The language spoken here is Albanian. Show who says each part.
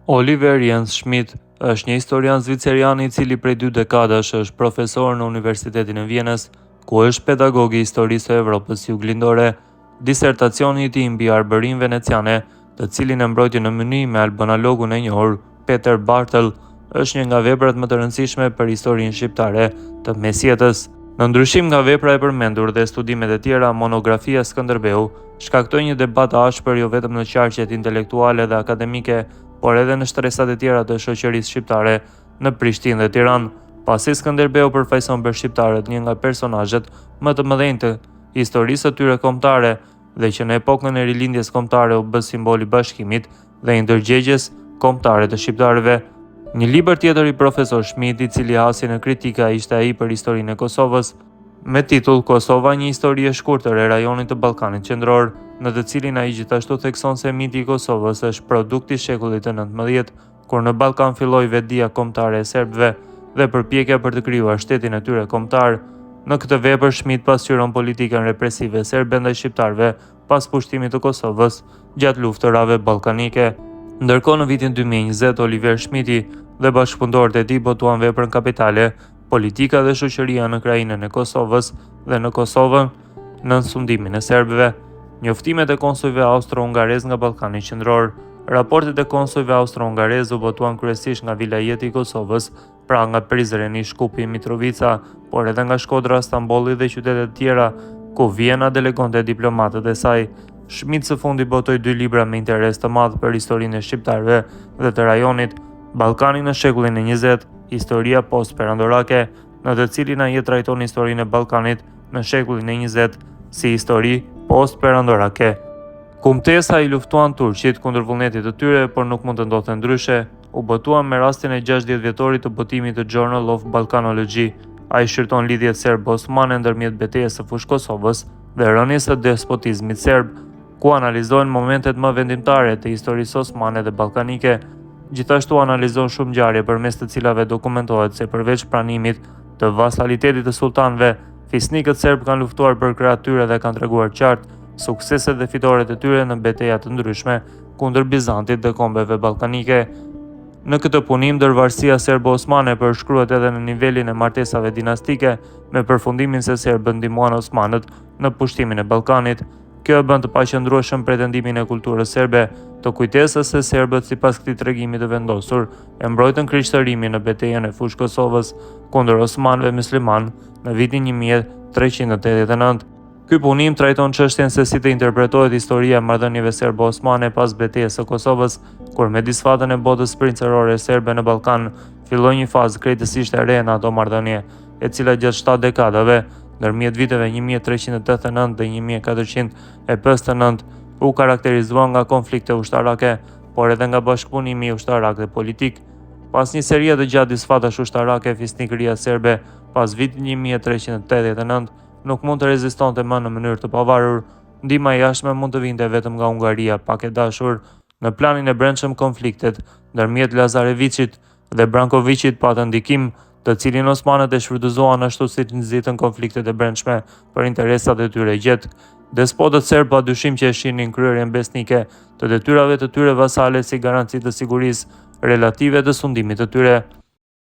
Speaker 1: Oliver Jens Schmidt është një historian zvicerian I cili prej 2 dekadash është profesor në Universitetin e Vjenës, ku është pedagog I historisë së Evropës juglindore. Disertacioni I tij mbi arbërinë veneciane, të cilin e mbrojti në mënyrë me albanalogun e njohur Peter Bartel, është një nga veprat më të rëndësishme për historinë shqiptare të mesjetës. Në ndryshim nga vepra e përmendur dhe studimet e tjera, monografia Skënderbeu shkaktoi një debat ashpër jo vetëm në qarqet intelektuale dhe akademike, por edhe në shtresat e tjera të shoqërisë shqiptare në Prishtinë dhe Tiranë, pasi Skënderbeu përfaqëson për shqiptarët një nga personazhet më të mëdhenj të historisë së tyre kombëtare dhe që në epokën e rilindjes kombëtare u bë simbol I bashkimit dhe I ndërgjegjes kombëtare të shqiptarëve. Një libër tjetër I profesor Schmidt, I cili hasi në kritika, ishte ai për historinë e Kosovës, me titull Kosova, një histori e shkurtër e rajonit të Ballkanit Qendror, në të cilin ai gjithashtu thekson se miti I Kosovës është produkt I shekullit të 19, kur në Ballkan filloi vetdia kombëtare e serbëve dhe përpjekja për të krijuar shtetin e tyre kombëtar. Në këtë vepër Schmidt pasqyron politikën represive serbe ndaj shqiptarëve pas pushtimit të Kosovës gjatë luftërave ballkanike. Ndërkohë në vitin 2020 Oliver Schmidti dhe bashkëpunëtorët e tij botuan veprën kapitale, politika dhe shoqëria në krajinën e Kosovës dhe në Kosovën në sundimin e serbëve. Njoftimet e konsujve austro-hungarez nga Ballkani Qendror. Raportet e konsujve austro-hungarez u botuan kryesisht nga vilajeti I Kosovës, pra nga Prizreni, Shkupi, Mitrovica, por edhe nga Shkodra, Stambolli dhe qytete të tjera ku Vjena delegonte diplomatët e saj. Schmidt së fundi botoi 2 libra me interes të madh për historinë e shqiptarëve dhe të rajonit, Ballkani në shekullin e 20, historia post-perandorake, në të cilin ai e trajton historinë e Ballkanit në shekullin e 20 si histori post-perandorake. Kumtesa I luftuan turqit kundër vullnetit të tyre, por nuk mund të ndodhte ndryshe. U botuan me rastin e 60 vjetorit të botimit të Journal of Balkanology. Ai shqyrton lidhjet serb-osmane ndërmjet betejës së fushë Kosovës dhe rënies së despotizmit serb, ku analizohen momentet më vendimtare të historisë osmane dhe ballkanike. Gjithashtu analizon shumë ngjarje përmes të cilave dokumentohet se përveç pranimit të vasalitetit të sultanëve, fisnikët serb kanë luftuar për krah të tyre dhe kanë treguar qartë sukseset dhe fitoret e tyre në betejë të ndryshme kundër Bizantit dhe kombeve ballkanike. Në këtë punim, ndërvarësia serbo-osmane përshkruhet edhe në nivelin e martesave dinastike, me përfundimin se serbët ndihmuan osmanët në pushtimin e Ballkanit. Kjo e bën të paqëndrueshëm pretendimin e kulturës serbe të kujtesës se serbët sipas këtij tregimi të vendosur e mbrojtën krishterimin në betejën e fushë Kosovës kundër osmanëve musliman në vitin 1389. Ky punim trajton çështjen se si të interpretohet historia e marrëdhënieve serbo-osmane pas betejës së Kosovës, kur me disfatën e botës princerore serbe në Ballkan filloi një fazë krejtësisht e re në ato marrëdhënie, e cila gjatë 7 dekadave, ndërmjet viteve 1389 dhe 1459, u karakterizua nga konflikte ushtarake, por edhe nga bashkëpunimi ushtarak dhe politik. Pas një serie të gjatë disfatash ushtarake, fisnikëria serbe pas vitit 1389 nuk mund të rezistonte më në mënyrë të pavarur. Ndihma e jashtme mund të vinte vetëm nga Hungaria, pak e dashur. Në planin e brendshëm konfliktet ndërmjet Lazareviçit dhe Brankoviçit patën ndikim, të cilin osmanët e shfrytëzuan ashtu siç nxitën konfliktet e brendshme për interesat e tyre gjet. Despotët serb padyshim që e shihnin kryerjen besnike të detyrave të tyre vasale si garanci të sigurisë relative të sundimit të tyre.